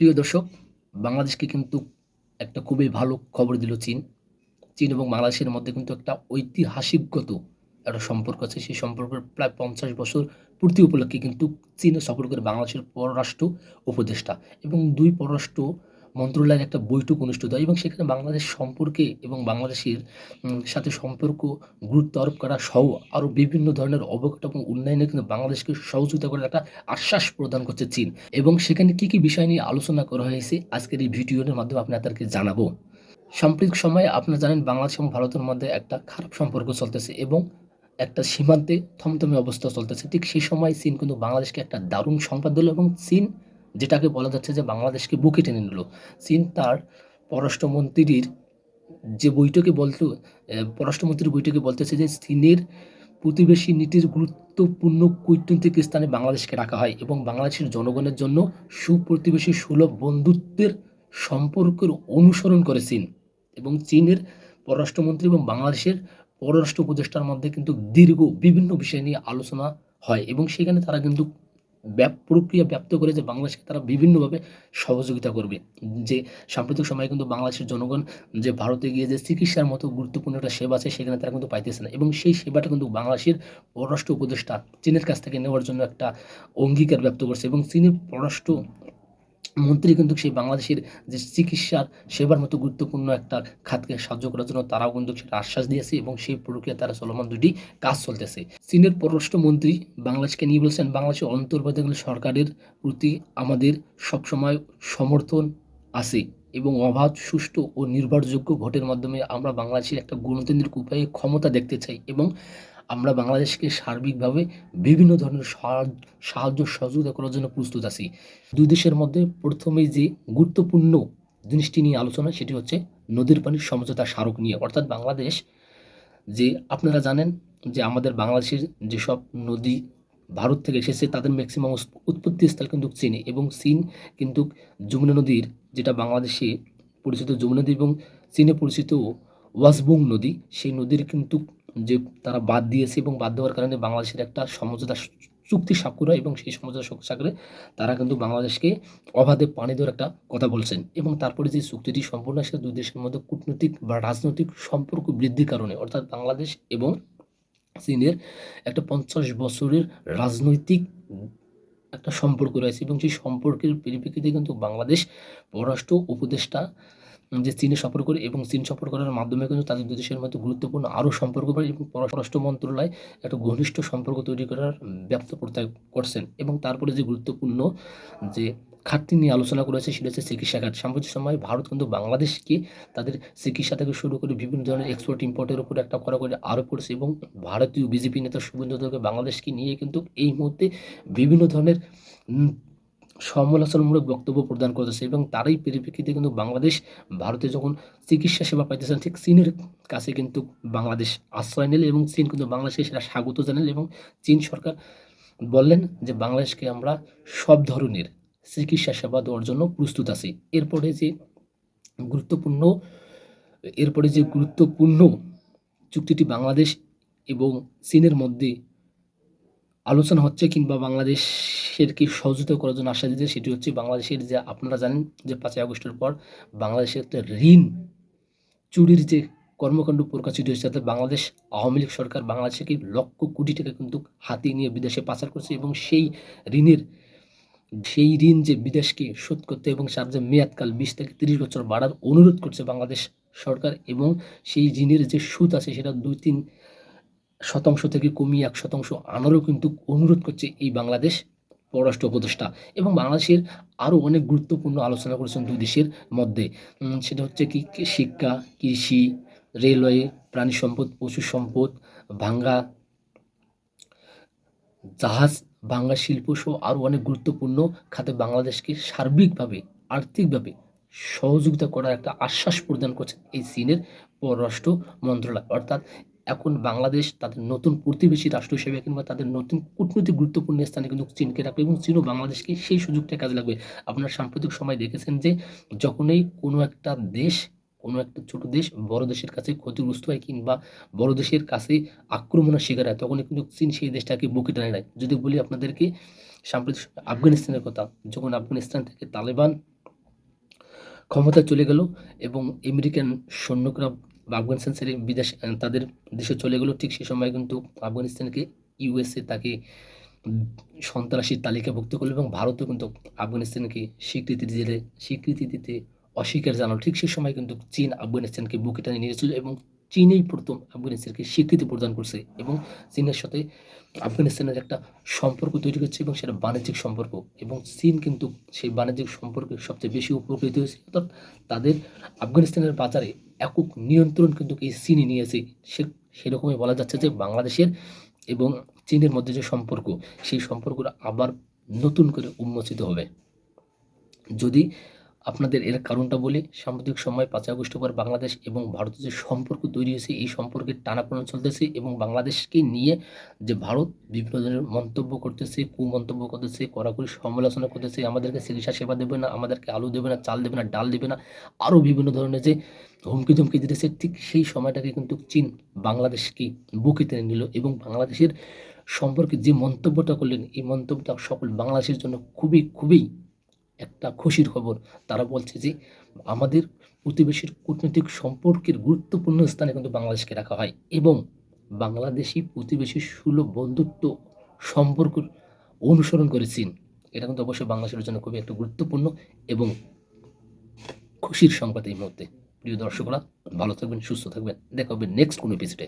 প্রিয় দর্শক, বাংলাদেশকে কিন্তু একটা খুবই ভালো খবর দিল চীন। চীন এবং বাংলাদেশের মধ্যে কিন্তু একটা ঐতিহাসিকগত একটা সম্পর্ক আছে। সেই সম্পর্কের প্রায় ৫০ বছর পূর্তি উপলক্ষে কিন্তু চীনে সফর করে বাংলাদেশের পররাষ্ট্র উপদেষ্টা এবং ২ পররাষ্ট্র মন্ত্রণালয়ের একটা বৈঠক অনুষ্ঠিত হয় এবং সেখানে বাংলাদেশ সম্পর্কে এবং বাংলাদেশের সাথে সম্পর্ক গুরুত্ব আরোপ করা সহ আরও বিভিন্ন ধরনের অবকাঠামো উন্নয়নে কিন্তু বাংলাদেশকে সহযোগিতা করার একটা আশ্বাস প্রদান করছে চীন। এবং সেখানে কি বিষয় নিয়ে আলোচনা করা হয়েছে আজকের এই ভিডিওর মাধ্যমে আপনাদেরকে জানাবো। সাম্প্রতিক সময়ে আপনারা জানেন বাংলাদেশ এবং ভারতের মধ্যে একটা খারাপ সম্পর্ক চলতেছে এবং একটা সীমান্তে থমথমে অবস্থা চলতেছে। ঠিক সেই সময় চীন কিন্তু বাংলাদেশকে একটা দারুণ সংবাদ দিল এবং চীন যেটাকে বলা যাচ্ছে যে বাংলাদেশকে বুকে টেনে নিল। চীন তার পররাষ্ট্রমন্ত্রীর যে বৈঠকে পররাষ্ট্রমন্ত্রীর বৈঠকে বলতেছে যে চীনের প্রতিবেশী নীতির গুরুত্বপূর্ণ কূটনৈতিক স্থানে বাংলাদেশকে রাখা হয় এবং বাংলাদেশের জনগণের জন্য সুপ্রতিবেশী সুলভ বন্ধুত্বের সম্পর্কের অনুসরণ করে চীন এবং চীনের পররাষ্ট্রমন্ত্রী এবং বাংলাদেশের পররাষ্ট্র উপদেষ্টার মধ্যে কিন্তু দীর্ঘ বিভিন্ন বিষয় নিয়ে আলোচনা হয় এবং সেখানে তারা কিন্তু প্রক্রিয়া ব্যক্ত করে যে বাংলাদেশকে তারা বিভিন্নভাবে সহযোগিতা করবে। যে সাম্প্রতিক সময়ে কিন্তু বাংলাদেশের জনগণ যে ভারতে গিয়ে যে চিকিৎসার মতো গুরুত্বপূর্ণ একটা সেবা আছে সেখানে তারা কিন্তু পাইতেছে না এবং সেই সেবাটা কিন্তু বাংলাদেশের পররাষ্ট্র উপদেষ্টা চীনের কাছ থেকে নেওয়ার জন্য একটা অঙ্গীকার ব্যক্ত করছে এবং চীনের পররাষ্ট্র মন্ত্রী কিন্তু সেই বাংলাদেশের যে চিকিৎসার সেবার মতো গুরুত্বপূর্ণ একটা খাতকে সাহায্য করার জন্য তারাও কিন্তু সেটা আশ্বাস দিয়েছে এবং সেই প্রক্রিয়া তারা চলমান দুটি কাজ চলতেছে। চীনের পররাষ্ট্রমন্ত্রী বাংলাদেশকে নিয়ে বলছেন, বাংলাদেশের অন্তর্বর্তীকালীন সরকারের প্রতি আমাদের সবসময় সমর্থন আছে এবং অবাধ, সুষ্ঠু ও নির্ভরযোগ্য ভোটের মাধ্যমে আমরা বাংলাদেশের একটা গণতান্ত্রিক উপায়ে ক্ষমতা দেখতে চাই এবং আমরা বাংলাদেশকে সার্বিকভাবে বিভিন্ন ধরনের সাহায্য সহযোগিতা করার জন্য প্রস্তুত আছি। দুই দেশের মধ্যে প্রথমেই যে গুরুত্বপূর্ণ জিনিসটি নিয়ে আলোচনা সেটি হচ্ছে নদীর পানির সমঝোতা স্মারক নিয়ে। অর্থাৎ বাংলাদেশ যে আপনারা জানেন যে আমাদের বাংলাদেশের যেসব নদী ভারত থেকে এসেছে তাদের ম্যাক্সিমাম উৎপত্তি স্থল কিন্তু চীনে এবং চীন কিন্তু যমুনা নদীর, যেটা বাংলাদেশে পরিচিত যমুনা নদী এবং চীনে পরিচিত ওয়াসবুং নদী, সেই নদীর কিন্তু যে তারা বাদ দিয়েছে এবং বাদ দেওয়ার কারণে বাংলাদেশের একটা সমঝোতা চুক্তি স্বাক্ষর হয় এবং সেই সমঝোতা স্বাক্ষরে তারা কিন্তু বাংলাদেশকে অবাধে পানি দেওয়ার একটা কথা বলছেন এবং তারপরে যে চুক্তিটি সম্পূর্ণ সেটা দুই দেশের মধ্যে কূটনৈতিক বা রাজনৈতিক সম্পর্ক বৃদ্ধির কারণে, অর্থাৎ বাংলাদেশ এবং চীনের একটা ৫০ বছরের রাজনৈতিক একটা সম্পর্ক রয়েছে এবং সেই সম্পর্কের পরিপ্রেক্ষিতে কিন্তু বাংলাদেশ পররাষ্ট্র উপদেষ্টা যে চীনে সফর করে এবং চীন সফর করার মাধ্যমে কিন্তু তাদের দুই দেশের মধ্যে গুরুত্বপূর্ণ আরও সম্পর্ক বাড়ে এবং পররাষ্ট্র মন্ত্রণালয় একটা ঘনিষ্ঠ সম্পর্ক তৈরি করার ব্যর্থ করছেন এবং তারপরে যে গুরুত্বপূর্ণ যে খাতটি নিয়ে আলোচনা করেছে সেটা হচ্ছে চিকিৎসা খাত। সাম্প্রতিক সময়ে ভারত কিন্তু বাংলাদেশকে তাদের চিকিৎসা থেকে শুরু করে বিভিন্ন ধরনের এক্সপোর্ট ইম্পোর্টের উপর একটা কড়াকড়ি আরোপ করেছে এবং ভারতীয় বিজেপি নেতা শুভেন্দু অধিকারী বাংলাদেশকে নিয়ে কিন্তু এই মুহূর্তে বিভিন্ন ধরনের সমালোচনামূলক বক্তব্য প্রদান করতেছে এবং তারই পরিপ্রেক্ষিতে কিন্তু বাংলাদেশ ভারতে যখন চিকিৎসা সেবা পাইতেছেন ঠিক চীনের কাছে কিন্তু বাংলাদেশ আশ্রয় নিল এবং চীন কিন্তু বাংলাদেশকে সেটা স্বাগত জানাল এবং চীন সরকার বললেন যে বাংলাদেশকে আমরা সব ধরনের চিকিৎসা সেবা দেওয়ার জন্য প্রস্তুত আছি। গুরুত্বপূর্ণ এরপরে যে গুরুত্বপূর্ণ চুক্তিটি বাংলাদেশ এবং চীনের মধ্যে আলোচনা হচ্ছে কিংবা বাংলাদেশের কি সহযোগিতা করার জন্য আশ্বাস দিচ্ছে সেটি হচ্ছে বাংলাদেশের যে আপনারা জানেন যে ৫ই আগস্টের পর বাংলাদেশের একটা ঋণ চুরির যে কর্মকাণ্ড প্রকাশিত হয়েছে, অর্থাৎ বাংলাদেশ আওয়ামী লীগ সরকার বাংলাদেশে লক্ষ কোটি টাকা কিন্তু হাতিয়ে নিয়ে বিদেশে পাচার করছে এবং সেই ঋণ যে বিদেশকে শোধ করতে এবং তার যে মেয়াদকাল ২০ থেকে ৩০ বছর বাড়ার অনুরোধ করছে বাংলাদেশ সরকার এবং সেই ঋণের যে সুদ আছে সেটা ২-৩% থেকে কমিয়ে ১% আনারও কিন্তু অনুরোধ করছে এই বাংলাদেশ পররাষ্ট্র উপদেষ্টা এবং বাংলাদেশের আরও অনেক গুরুত্বপূর্ণ আলোচনা করেছেন দুই দেশের মধ্যে। সেটা হচ্ছে কি শিক্ষা, কৃষি, রেলওয়ে, প্রাণী সম্পদ, পশু সম্পদ, ভাঙ্গা জাহাজ, ভাঙ্গা শিল্প সহ আরও অনেক গুরুত্বপূর্ণ খাতে বাংলাদেশকে সার্বিকভাবে আর্থিকভাবে সহযোগিতা করার একটা আশ্বাস প্রদান করছে এই চীনের পররাষ্ট্র মন্ত্রণালয়। অর্থাৎ এখন বাংলাদেশ তাদের নতুন প্রতিবেশী রাষ্ট্র হিসেবে কিংবা তাদের নতুন কূটনৈতিক গুরুত্বপূর্ণ স্থানে কিন্তু চীনকে রাখবে এবং চীনও বাংলাদেশকে সেই সুযোগটা কাজে লাগবে। আপনারা সাম্প্রতিক সময় দেখেছেন যে যখনই কোনো একটা ছোট দেশ বড় দেশের কাছে ক্ষতিগ্রস্ত হয় কিংবা বড় দেশের কাছে আক্রমণের শিকার হয় তখনই কিন্তু চীন সেই দেশটাকে বুকে টেনে নেয়। যদি বলি আপনাদেরকে সাম্প্রতিক আফগানিস্তানের কথা, যখন আফগানিস্তান থেকে তালেবান ক্ষমতায় চলে গেল এবং আমেরিকান সৈন্যরা বা আফগানিস্তান ছেড়ে তাদের দেশে চলে গেল। ঠিক সে সময় কিন্তু আফগানিস্তানকে ইউএসএ তাকে সন্ত্রাসীর তালিকাভুক্ত করলো এবং ভারতও কিন্তু আফগানিস্তানকে স্বীকৃতি দিতে অস্বীকার জানালো। ঠিক সেই সময় কিন্তু চীন আফগানিস্তানকে বুকে টেনে নিয়েছিল এবং চীনই প্রথম আফগানিস্তানকে স্বীকৃতি প্রদান করছে এবং চীনের সাথে আফগানিস্তানের একটা সম্পর্ক তৈরি হচ্ছে এবং সেটা বাণিজ্যিক সম্পর্ক এবং চীন কিন্তু সেই বাণিজ্যিক সম্পর্কে সবচেয়ে বেশি উপকৃত হয়েছে। অর্থাৎ তাদের আফগানিস্তানের বাজারে একক নিয়ন্ত্রণ কিন্তু এই চীনই নিয়েছে। সেরকমই বলা যাচ্ছে যে বাংলাদেশের এবং চীনের মধ্যে যে সম্পর্ক, সেই সম্পর্কটা আবার নতুন করে উন্মোচিত হবে। যদি আপনাদের এর কারণটা বলি, সাম্প্রতিক সময়ে 5ই আগস্টের পর বাংলাদেশ এবং ভারতের যে সম্পর্ক তৈরি হয়েছে, এই সম্পর্কের টানাপোড়েন চলতেছে এবং বাংলাদেশকে নিয়ে যে ভারত বিভিন্ন ধরনের মন্তব্য করতেছে, কুমন্তব্য করতেছে, কড়াকড়ি সমালোচনা করতেছে, আমাদেরকে চিকিৎসা সেবা দেবে না, আমাদেরকে আলু দেবে না, চাল দেবে না, ডাল দেবে না, আরও বিভিন্ন ধরনের যে হুমকি ধমকি দিতেছে, ঠিক সেই সময়টাকে কিন্তু চীন বাংলাদেশকে বুকে টেনে নিল এবং বাংলাদেশের সম্পর্কে যে মন্তব্যটা করলেন, এই মন্তব্যটা সকল বাংলাদেশের জন্য খুবই খুবই একটা খুশির খবর। তারা বলছে যে আমাদের প্রতিবেশীর কূটনৈতিক সম্পর্কের গুরুত্বপূর্ণ স্থানে কিন্তু বাংলাদেশকে রাখা হয় এবং বাংলাদেশি প্রতিবেশীর সুলভ বন্ধুত্ব সম্পর্ক অনুসরণ করে চীন। এটা কিন্তু অবশ্যই বাংলাদেশের জন্য খুবই একটা গুরুত্বপূর্ণ এবং খুশির সংবাদ এই মুহূর্তে। প্রিয় দর্শকরা, ভালো থাকবেন, সুস্থ থাকবেন, দেখা হবে নেক্সট কোনো এপিসোডে।